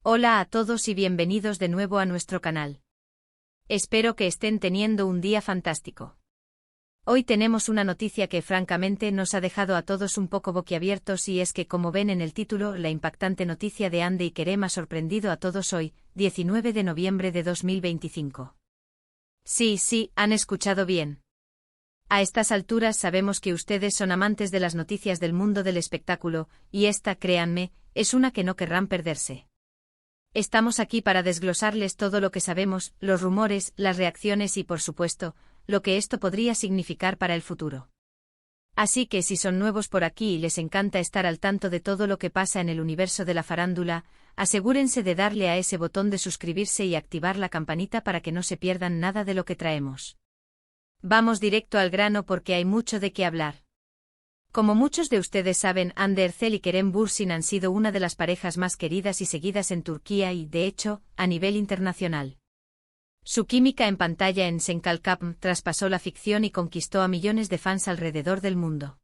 Hola a todos y bienvenidos de nuevo a nuestro canal. Espero que estén teniendo un día fantástico. Hoy tenemos una noticia que francamente nos ha dejado a todos un poco boquiabiertos y es que, como ven en el título, la impactante noticia de Hande y Kerem ha sorprendido a todos hoy, 19 de noviembre de 2025. Sí, han escuchado bien. A estas alturas sabemos que ustedes son amantes de las noticias del mundo del espectáculo, y esta, créanme, es una que no querrán perderse. Estamos aquí para desglosarles todo lo que sabemos, los rumores, las reacciones y, por supuesto, lo que esto podría significar para el futuro. Así que si son nuevos por aquí y les encanta estar al tanto de todo lo que pasa en el universo de la farándula, asegúrense de darle a ese botón de suscribirse y activar la campanita para que no se pierdan nada de lo que traemos. Vamos directo al grano porque hay mucho de qué hablar. Como muchos de ustedes saben, Hande Erçel y Kerem Bürsin han sido una de las parejas más queridas y seguidas en Turquía y, de hecho, a nivel internacional. Su química en pantalla en Senkalkapm traspasó la ficción y conquistó a millones de fans alrededor del mundo.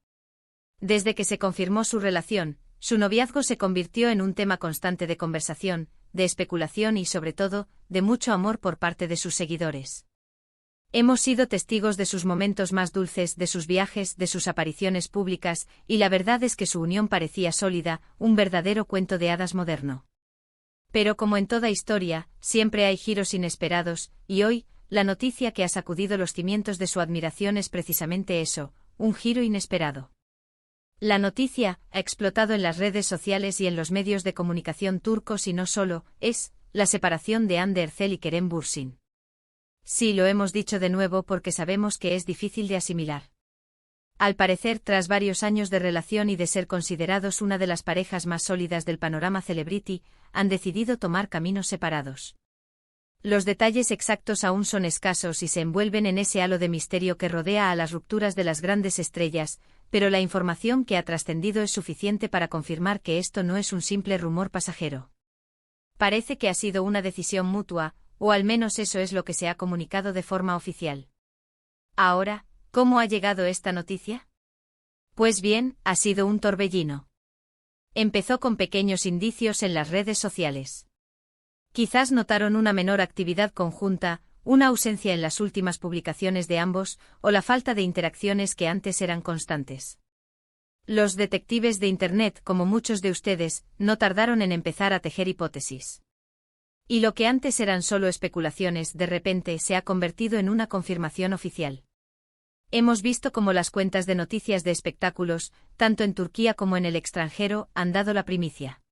Desde que se confirmó su relación, su noviazgo se convirtió en un tema constante de conversación, de especulación y, sobre todo, de mucho amor por parte de sus seguidores. Hemos sido testigos de sus momentos más dulces, de sus viajes, de sus apariciones públicas, y la verdad es que su unión parecía sólida, un verdadero cuento de hadas moderno. Pero como en toda historia, siempre hay giros inesperados, y hoy, la noticia que ha sacudido los cimientos de su admiración es precisamente eso, un giro inesperado. La noticia, ha explotado en las redes sociales y en los medios de comunicación turcos y no solo, es la separación de Hande Erçel y Kerem Bürsin. Sí, lo hemos dicho de nuevo porque sabemos que es difícil de asimilar. Al parecer, tras varios años de relación y de ser considerados una de las parejas más sólidas del panorama celebrity, han decidido tomar caminos separados. Los detalles exactos aún son escasos y se envuelven en ese halo de misterio que rodea a las rupturas de las grandes estrellas, pero la información que ha trascendido es suficiente para confirmar que esto no es un simple rumor pasajero. Parece que ha sido una decisión mutua, o al menos eso es lo que se ha comunicado de forma oficial. Ahora, ¿cómo ha llegado esta noticia? Pues bien, ha sido un torbellino. Empezó con pequeños indicios en las redes sociales. Quizás notaron una menor actividad conjunta, una ausencia en las últimas publicaciones de ambos, o la falta de interacciones que antes eran constantes. Los detectives de Internet, como muchos de ustedes, no tardaron en empezar a tejer hipótesis. Y lo que antes eran solo especulaciones, de repente se ha convertido en una confirmación oficial. Hemos visto cómo las cuentas de noticias de espectáculos, tanto en Turquía como en el extranjero, han dado la primicia.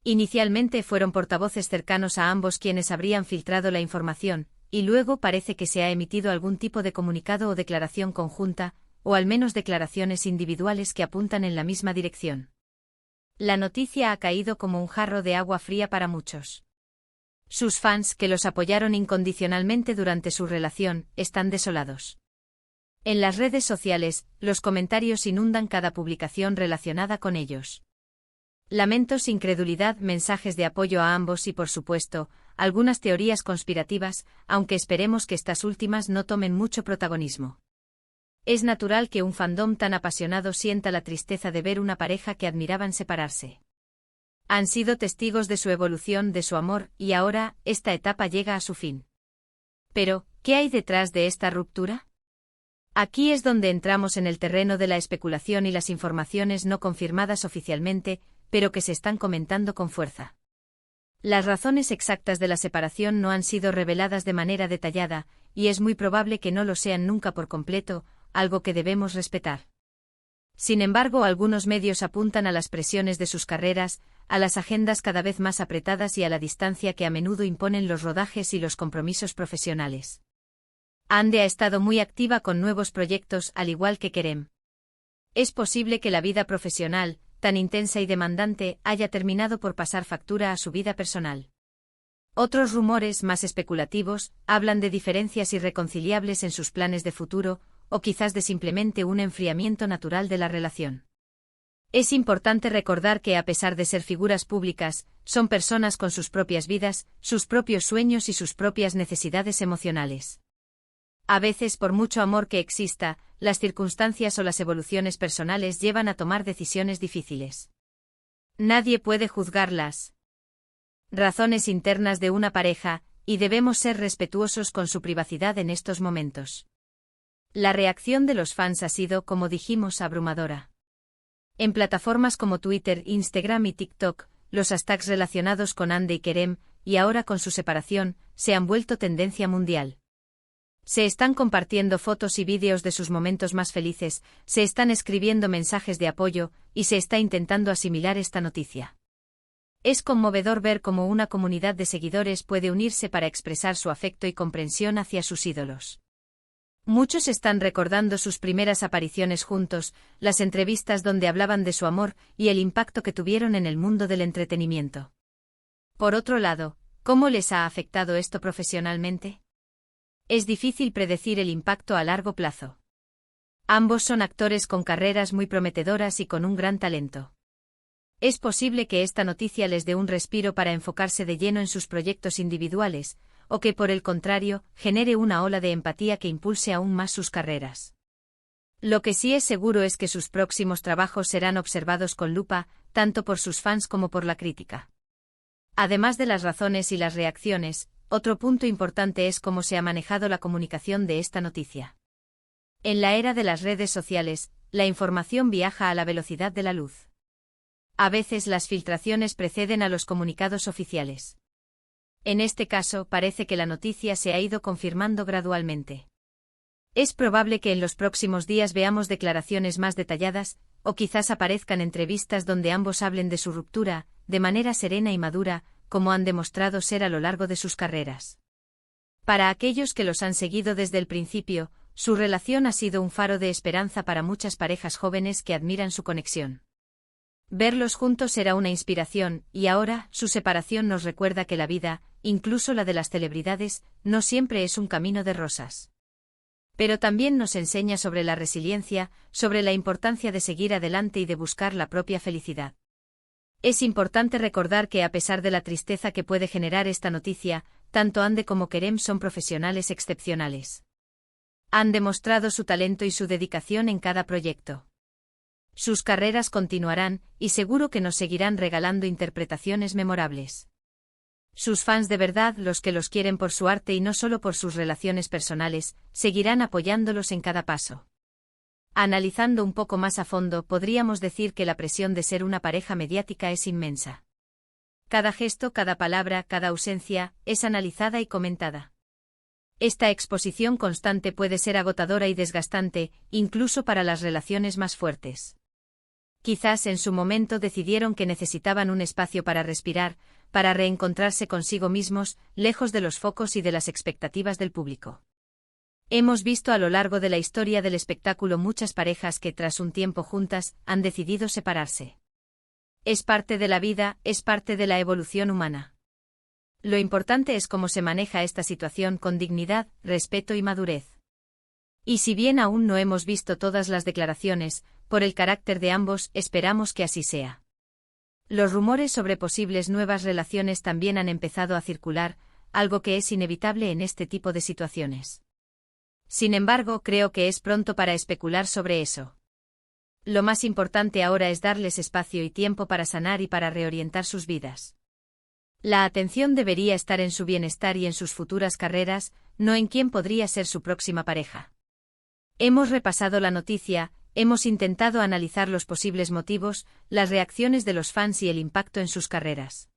Inicialmente fueron portavoces cercanos a ambos quienes habrían filtrado la información, y luego parece que se ha emitido algún tipo de comunicado o declaración conjunta, o al menos declaraciones individuales que apuntan en la misma dirección. La noticia ha caído como un jarro de agua fría para muchos. Sus fans, que los apoyaron incondicionalmente durante su relación, están desolados. En las redes sociales, los comentarios inundan cada publicación relacionada con ellos. Lamentos, incredulidad, mensajes de apoyo a ambos y, por supuesto, algunas teorías conspirativas, aunque esperemos que estas últimas no tomen mucho protagonismo. Es natural que un fandom tan apasionado sienta la tristeza de ver una pareja que admiraban separarse. Han sido testigos de su evolución, de su amor, y ahora, esta etapa llega a su fin. Pero, ¿qué hay detrás de esta ruptura? Aquí es donde entramos en el terreno de la especulación y las informaciones no confirmadas oficialmente, pero que se están comentando con fuerza. Las razones exactas de la separación no han sido reveladas de manera detallada, y es muy probable que no lo sean nunca por completo, algo que debemos respetar. Sin embargo, algunos medios apuntan a las presiones de sus carreras, a las agendas cada vez más apretadas y a la distancia que a menudo imponen los rodajes y los compromisos profesionales. Hande ha estado muy activa con nuevos proyectos, al igual que Kerem. Es posible que la vida profesional, tan intensa y demandante, haya terminado por pasar factura a su vida personal. Otros rumores, más especulativos, hablan de diferencias irreconciliables en sus planes de futuro, o quizás de simplemente un enfriamiento natural de la relación. Es importante recordar que, a pesar de ser figuras públicas, son personas con sus propias vidas, sus propios sueños y sus propias necesidades emocionales. A veces, por mucho amor que exista, las circunstancias o las evoluciones personales llevan a tomar decisiones difíciles. Nadie puede juzgarlas. Razones internas de una pareja, y debemos ser respetuosos con su privacidad en estos momentos. La reacción de los fans ha sido, como dijimos, abrumadora. En plataformas como Twitter, Instagram y TikTok, los hashtags relacionados con Ande y Kerem, y ahora con su separación, se han vuelto tendencia mundial. Se están compartiendo fotos y vídeos de sus momentos más felices, se están escribiendo mensajes de apoyo, y se está intentando asimilar esta noticia. Es conmovedor ver cómo una comunidad de seguidores puede unirse para expresar su afecto y comprensión hacia sus ídolos. Muchos están recordando sus primeras apariciones juntos, las entrevistas donde hablaban de su amor y el impacto que tuvieron en el mundo del entretenimiento. Por otro lado, ¿cómo les ha afectado esto profesionalmente? Es difícil predecir el impacto a largo plazo. Ambos son actores con carreras muy prometedoras y con un gran talento. Es posible que esta noticia les dé un respiro para enfocarse de lleno en sus proyectos individuales, o que por el contrario, genere una ola de empatía que impulse aún más sus carreras. Lo que sí es seguro es que sus próximos trabajos serán observados con lupa, tanto por sus fans como por la crítica. Además de las razones y las reacciones, otro punto importante es cómo se ha manejado la comunicación de esta noticia. En la era de las redes sociales, la información viaja a la velocidad de la luz. A veces las filtraciones preceden a los comunicados oficiales. En este caso, parece que la noticia se ha ido confirmando gradualmente. Es probable que en los próximos días veamos declaraciones más detalladas, o quizás aparezcan entrevistas donde ambos hablen de su ruptura, de manera serena y madura, como han demostrado ser a lo largo de sus carreras. Para aquellos que los han seguido desde el principio, su relación ha sido un faro de esperanza para muchas parejas jóvenes que admiran su conexión. Verlos juntos era una inspiración, y ahora, su separación nos recuerda que la vida, incluso la de las celebridades, no siempre es un camino de rosas. Pero también nos enseña sobre la resiliencia, sobre la importancia de seguir adelante y de buscar la propia felicidad. Es importante recordar que a pesar de la tristeza que puede generar esta noticia, tanto Ande como Kerem son profesionales excepcionales. Han demostrado su talento y su dedicación en cada proyecto. Sus carreras continuarán, y seguro que nos seguirán regalando interpretaciones memorables. Sus fans de verdad, los que los quieren por su arte y no solo por sus relaciones personales, seguirán apoyándolos en cada paso. Analizando un poco más a fondo, podríamos decir que la presión de ser una pareja mediática es inmensa. Cada gesto, cada palabra, cada ausencia, es analizada y comentada. Esta exposición constante puede ser agotadora y desgastante, incluso para las relaciones más fuertes. Quizás en su momento decidieron que necesitaban un espacio para respirar, para reencontrarse consigo mismos, lejos de los focos y de las expectativas del público. Hemos visto a lo largo de la historia del espectáculo muchas parejas que tras un tiempo juntas han decidido separarse. Es parte de la vida, es parte de la evolución humana. Lo importante es cómo se maneja esta situación con dignidad, respeto y madurez. Y si bien aún no hemos visto todas las declaraciones, por el carácter de ambos, esperamos que así sea. Los rumores sobre posibles nuevas relaciones también han empezado a circular, algo que es inevitable en este tipo de situaciones. Sin embargo, creo que es pronto para especular sobre eso. Lo más importante ahora es darles espacio y tiempo para sanar y para reorientar sus vidas. La atención debería estar en su bienestar y en sus futuras carreras, no en quién podría ser su próxima pareja. Hemos repasado la noticia, hemos intentado analizar los posibles motivos, las reacciones de los fans y el impacto en sus carreras.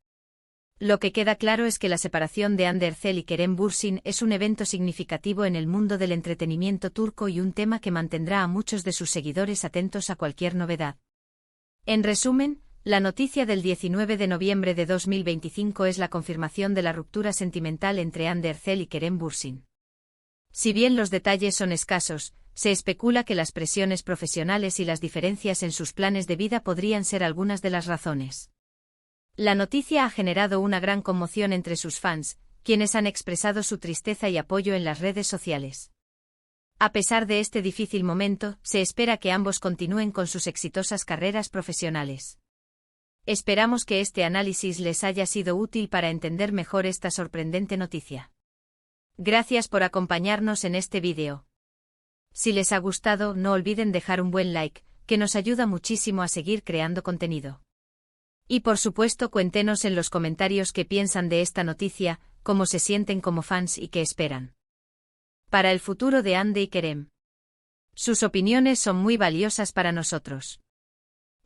Lo que queda claro es que la separación de Hande Erçel y Kerem Bürsin es un evento significativo en el mundo del entretenimiento turco y un tema que mantendrá a muchos de sus seguidores atentos a cualquier novedad. En resumen, la noticia del 19 de noviembre de 2025 es la confirmación de la ruptura sentimental entre Hande Erçel y Kerem Bürsin. Si bien los detalles son escasos, se especula que las presiones profesionales y las diferencias en sus planes de vida podrían ser algunas de las razones. La noticia ha generado una gran conmoción entre sus fans, quienes han expresado su tristeza y apoyo en las redes sociales. A pesar de este difícil momento, se espera que ambos continúen con sus exitosas carreras profesionales. Esperamos que este análisis les haya sido útil para entender mejor esta sorprendente noticia. Gracias por acompañarnos en este vídeo. Si les ha gustado, no olviden dejar un buen like, que nos ayuda muchísimo a seguir creando contenido. Y por supuesto cuéntenos en los comentarios qué piensan de esta noticia, cómo se sienten como fans y qué esperan para el futuro de Hande y Kerem. Sus opiniones son muy valiosas para nosotros.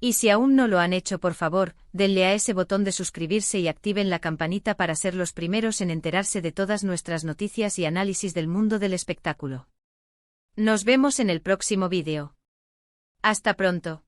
Y si aún no lo han hecho, por favor, denle a ese botón de suscribirse y activen la campanita para ser los primeros en enterarse de todas nuestras noticias y análisis del mundo del espectáculo. Nos vemos en el próximo vídeo. Hasta pronto.